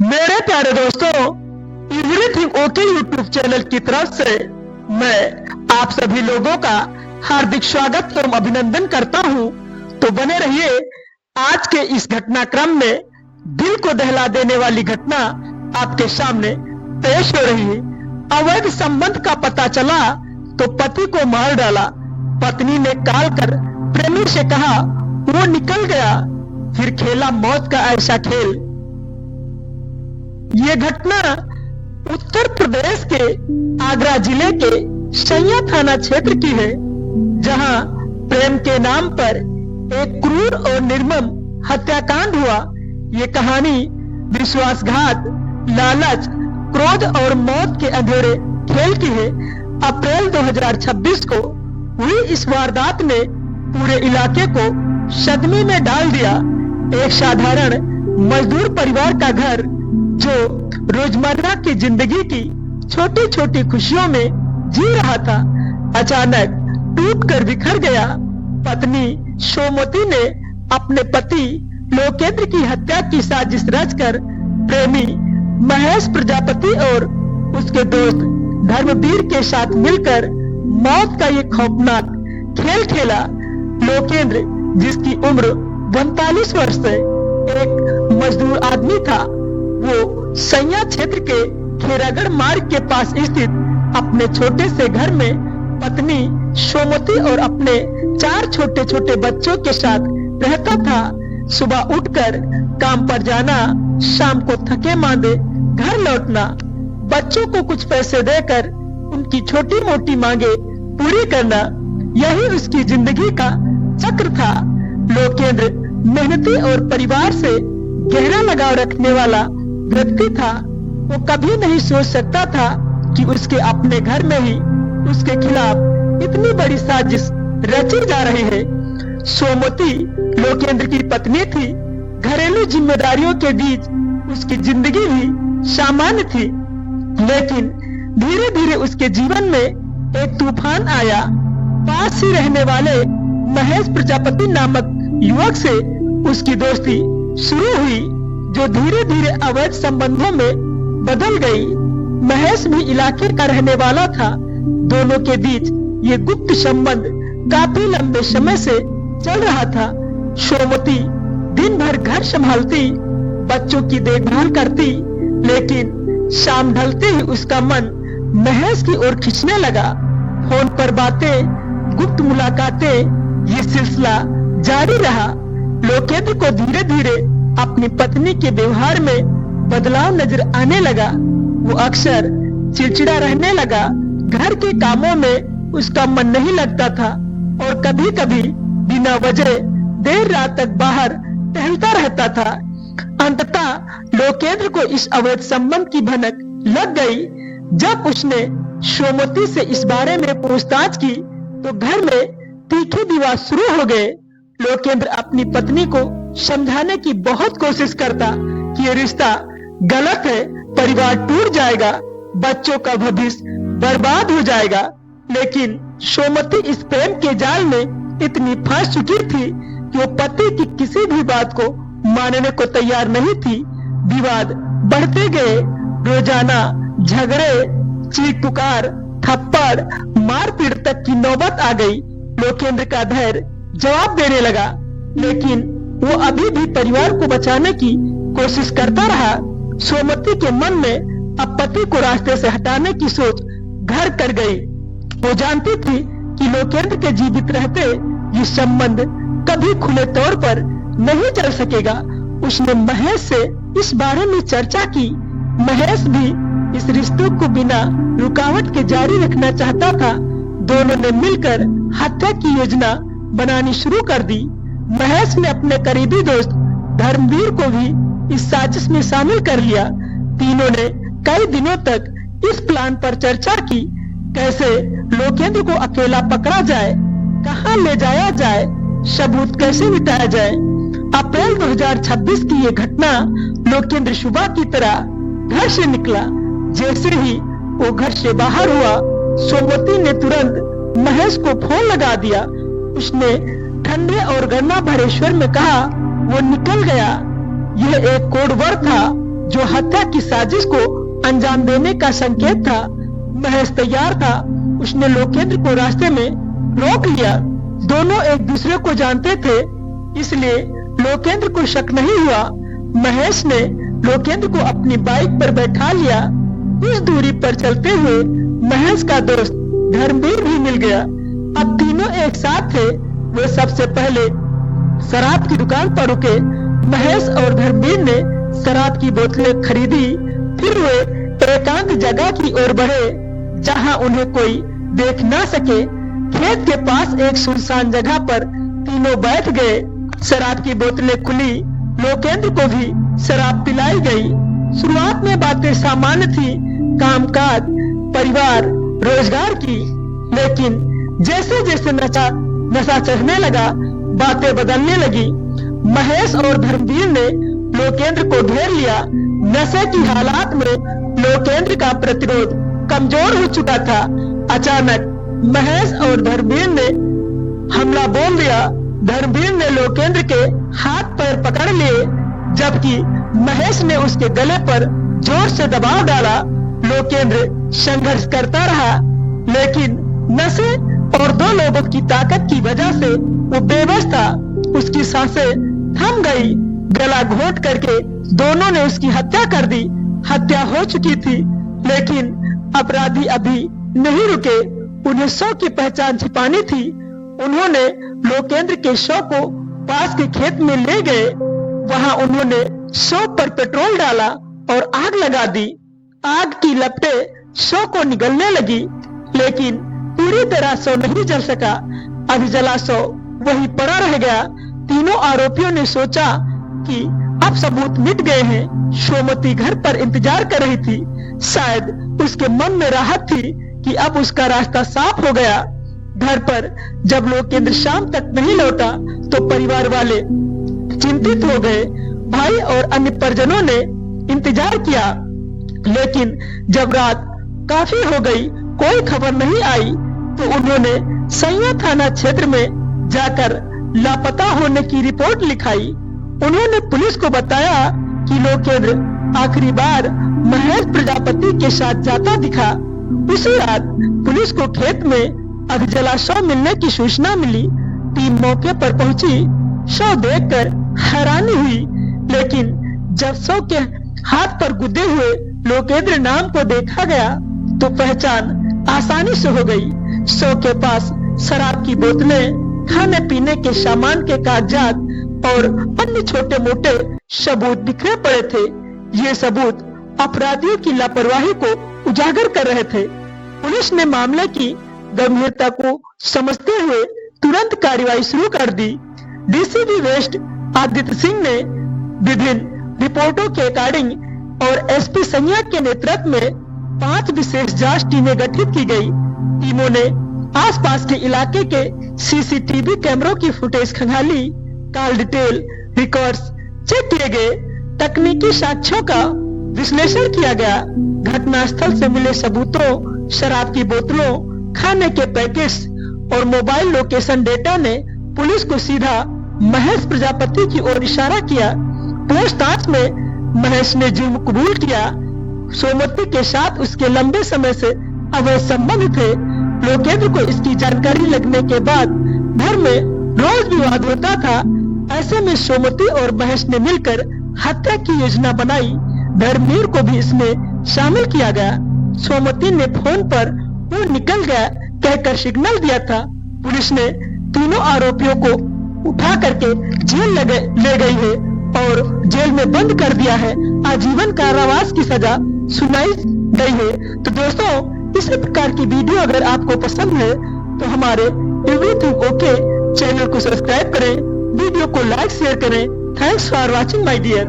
मेरे प्यारे दोस्तों, एवरीथिंग ओके यूट्यूब चैनल की तरफ से मैं आप सभी लोगों का हार्दिक स्वागत एवं अभिनंदन करता हूं। तो बने रहिए आज के इस घटनाक्रम में। दिल को दहला देने वाली घटना आपके सामने पेश हो रही है। अवैध संबंध का पता चला तो पति को मार डाला। पत्नी ने काल कर प्रेमी से कहा, वो निकल गया, फिर खेला मौत का ऐसा खेल। ये घटना उत्तर प्रदेश के आगरा जिले के सैया थाना क्षेत्र की है, जहां प्रेम के नाम पर एक क्रूर और निर्मम हत्याकांड हुआ। ये कहानी विश्वासघात, लालच, क्रोध और मौत के अंधेरे खेल की है। अप्रैल 2026 को हुई इस वारदात ने पूरे इलाके को सदमे में डाल दिया। एक साधारण मजदूर परिवार का घर, जो रोजमर्रा की जिंदगी की छोटी छोटी खुशियों में जी रहा था, अचानक टूट कर बिखर गया। पत्नी सोमवती ने अपने पति लोकेंद्र की हत्या की साजिश रचकर प्रेमी महेश प्रजापति और उसके दोस्त धर्मवीर के साथ मिलकर मौत का ये खौफनाक खेल खेला। लोकेंद्र, जिसकी उम्र 45 वर्ष है, एक मजदूर आदमी था। वो सैया क्षेत्र के खेरागढ़ मार्ग के पास स्थित अपने छोटे से घर में पत्नी सोमवती और अपने 4 छोटे छोटे बच्चों के साथ रहता था। सुबह उठकर काम पर जाना, शाम को थके मांदे घर लौटना, बच्चों को कुछ पैसे देकर उनकी छोटी मोटी मांगे पूरी करना, यही उसकी जिंदगी का चक्र था। लोकेंद्र मेहनती और परिवार से गहरा लगाव रखने वाला व्यक्ति था। वो कभी नहीं सोच सकता था कि उसके अपने घर में ही उसके खिलाफ इतनी बड़ी साजिश रची जा रही है। सोमवती लोकेंद्र की पत्नी थी। घरेलू जिम्मेदारियों के बीच उसकी जिंदगी भी सामान्य थी, लेकिन धीरे धीरे उसके जीवन में एक तूफान आया। पास ही रहने वाले महेश प्रजापति नामक युवक से उसकी दोस्ती शुरू हुई, जो धीरे धीरे अवैध संबंधों में बदल गई। महेश भी इलाके का रहने वाला था। दोनों के बीच ये गुप्त संबंध काफी लंबे समय से चल रहा था। सोमवती दिन भर घर संभालती, बच्चों की देखभाल करती, लेकिन शाम ढलते ही उसका मन महेश की ओर खींचने लगा। फोन पर बातें, गुप्त मुलाकातें, ये सिलसिला जारी रहा। लोकेंद्र को धीरे धीरे अपनी पत्नी के व्यवहार में बदलाव नजर आने लगा। वो अक्सर चिड़चिड़ा रहने लगा। घर के कामों में उसका मन नहीं लगता था और कभी कभी बिना वजह देर रात तक बाहर टहलता रहता था। अंततः लोकेंद्र को इस अवैध संबंध की भनक लग गई। जब उसने सोमवती से इस बारे में पूछताछ की तो घर में तीखे विवाद शुरू हो गए। लोकेंद्र अपनी पत्नी को समझाने की बहुत कोशिश करता कि ये रिश्ता गलत है, परिवार टूट जाएगा, बच्चों का भविष्य बर्बाद हो जाएगा, लेकिन सोमवती इस प्रेम के जाल में इतनी फंस चुकी थी कि वो पति की किसी भी बात को मानने को तैयार नहीं थी। विवाद बढ़ते गए। रोजाना झगड़े, चीख पुकार, थप्पड़, मारपीट तक की नौबत आ गई। लोकेंद्र का धैर्य जवाब देने लगा, लेकिन वो अभी भी परिवार को बचाने की कोशिश करता रहा। सोमवती के मन में अब पति को रास्ते से हटाने की सोच घर कर गई। वो जानती थी कि लोकेंद्र के जीवित रहते ये संबंध कभी खुले तौर पर नहीं चल सकेगा। उसने महेश से इस बारे में चर्चा की। महेश भी इस रिश्तों को बिना रुकावट के जारी रखना चाहता था। दोनों ने मिलकर हत्या की योजना बनानी शुरू कर दी। महेश ने अपने करीबी दोस्त धर्मवीर को भी इस साजिश में शामिल कर लिया। तीनों ने कई दिनों तक इस प्लान पर चर्चा की, कैसे लोकेंद्र को अकेला पकड़ा जाए, कहां ले जाया जाए, सबूत कैसे मिटाया जाए। अप्रैल 2026 की ये घटना लोकेंद्र सुबह की तरह घर से निकला। जैसे ही वो घर से बाहर हुआ, सोमवती ने तुरंत महेश को फोन लगा दिया। उसने ठंडे और गन्ना भरे स्वर में कहा, वो निकल गया। यह एक कोड वर्ड था जो हत्या की साजिश को अंजाम देने का संकेत था। महेश तैयार था। उसने लोकेंद्र को रास्ते में रोक लिया। दोनों एक दूसरे को जानते थे, इसलिए लोकेंद्र को शक नहीं हुआ। महेश ने लोकेंद्र को अपनी बाइक पर बैठा लिया। कुछ दूरी पर चलते हुए महेश का दोस्त धर्मवीर भी मिल गया। अब तीनों एक साथ थे। वे सबसे पहले शराब की दुकान पर रुके। महेश और धर्मवीर ने शराब की बोतलें खरीदी। फिर वे एकांत जगह की ओर बढ़े जहां उन्हें कोई देख ना सके। खेत के पास एक सुनसान जगह पर तीनों बैठ गए। शराब की बोतलें खुली। लोकेंद्र को भी शराब पिलाई गई। शुरुआत में बातें सामान्य थी, कामकाज, परिवार, रोजगार की। लेकिन जैसे जैसे नशा चढ़ने लगा, बातें बदलने लगी। महेश और धर्मवीर ने लोकेंद्र को घेर लिया। नशे की हालात में लोकेंद्र का प्रतिरोध कमजोर हो चुका था। अचानक महेश और धर्मवीर ने हमला बोल दिया। धर्मवीर ने लोकेंद्र के हाथ पैर पकड़ लिए, जबकि महेश ने उसके गले पर जोर से दबाव डाला। लोकेंद्र संघर्ष करता रहा, लेकिन नशे और दो लोगों की ताकत की वजह से वो बेबस था। उसकी सांसें थम गई। गला घोंट करके दोनों ने उसकी हत्या कर दी। हत्या हो चुकी थी, लेकिन अपराधी अभी नहीं रुके। उन्हें शव की पहचान छिपानी थी। उन्होंने लोकेंद्र के शव को पास के खेत में ले गए। वहां उन्होंने शव पर पेट्रोल डाला और आग लगा दी। आग की लपटें शव को निगलने लगी, लेकिन पूरी तरह शव नहीं जल सका। अभी जला शव वहीं पड़ा रह गया। तीनों आरोपियों ने सोचा कि अब सबूत मिट गए हैं। सोमती घर पर इंतजार कर रही थी। शायद उसके मन में राहत थी कि अब उसका रास्ता साफ हो गया। घर पर जब लोकेंद्र शाम तक नहीं लौटा तो परिवार वाले चिंतित हो गए। भाई और अन्य परिजनों ने इंतजार किया, लेकिन जब रात काफी हो गई, कोई खबर नहीं आई, तो उन्होंने सैया थाना क्षेत्र में जाकर लापता होने की रिपोर्ट लिखाई। उन्होंने पुलिस को बताया कि लोकेंद्र आखिरी बार महेश प्रजापति के साथ जाता दिखा। उसी रात पुलिस को खेत में अधजला शव मिलने की सूचना मिली। टीम मौके पर पहुंची। शव देखकर हैरानी हुई, लेकिन जब शव के हाथ पर गुदे हुए लोकेंद्र नाम को देखा गया तो पहचान आसानी से हो गई। शव के पास शराब की बोतलें, खाने पीने के सामान के कागजात और अन्य छोटे मोटे सबूत बिखरे पड़े थे। ये सबूत अपराधियों की लापरवाही को उजागर कर रहे थे। पुलिस ने मामले की गंभीरता को समझते हुए तुरंत कार्रवाई शुरू कर दी। डीसीपी वेस्ट आदित्य सिंह ने विभिन्न रिपोर्टों के अकॉर्डिंग और एसपी सैया के नेतृत्व में 5 विशेष जांच टीमें गठित की गई। टीमों ने आसपास के इलाके के सीसीटीवी कैमरों की फुटेज खंगाली। कॉल डिटेल रिकॉर्ड्स चेक किए गए। तकनीकी साक्ष्यों का विश्लेषण किया गया। घटनास्थल से मिले सबूतों, शराब की बोतलों, खाने के पैकेट्स और मोबाइल लोकेशन डेटा ने पुलिस को सीधा महेश प्रजापति की ओर इशारा किया। पूछताछ में महेश ने जुर्म कबूल किया। सोमती के साथ उसके लंबे समय से अवैध संबंध थे। लोकेंद्र को इसकी जानकारी लगने के बाद घर में रोज विवाद होता था। ऐसे में सोमती और महेश ने मिलकर हत्या की योजना बनाई। धर्मवीर को भी इसमें शामिल किया गया। सोमती ने फोन पर वो निकल गया कहकर सिग्नल दिया था। पुलिस ने तीनों आरोपियों को उठा करके जेल ले गई है और जेल में बंद कर दिया है। आजीवन कारावास की सजा सुनाई गई है। तो दोस्तों, इसी प्रकार की वीडियो अगर आपको पसंद है तो हमारे एवरीथिंग ओके चैनल को सब्सक्राइब करें, वीडियो को लाइक शेयर करें। Thanks for watching my dear.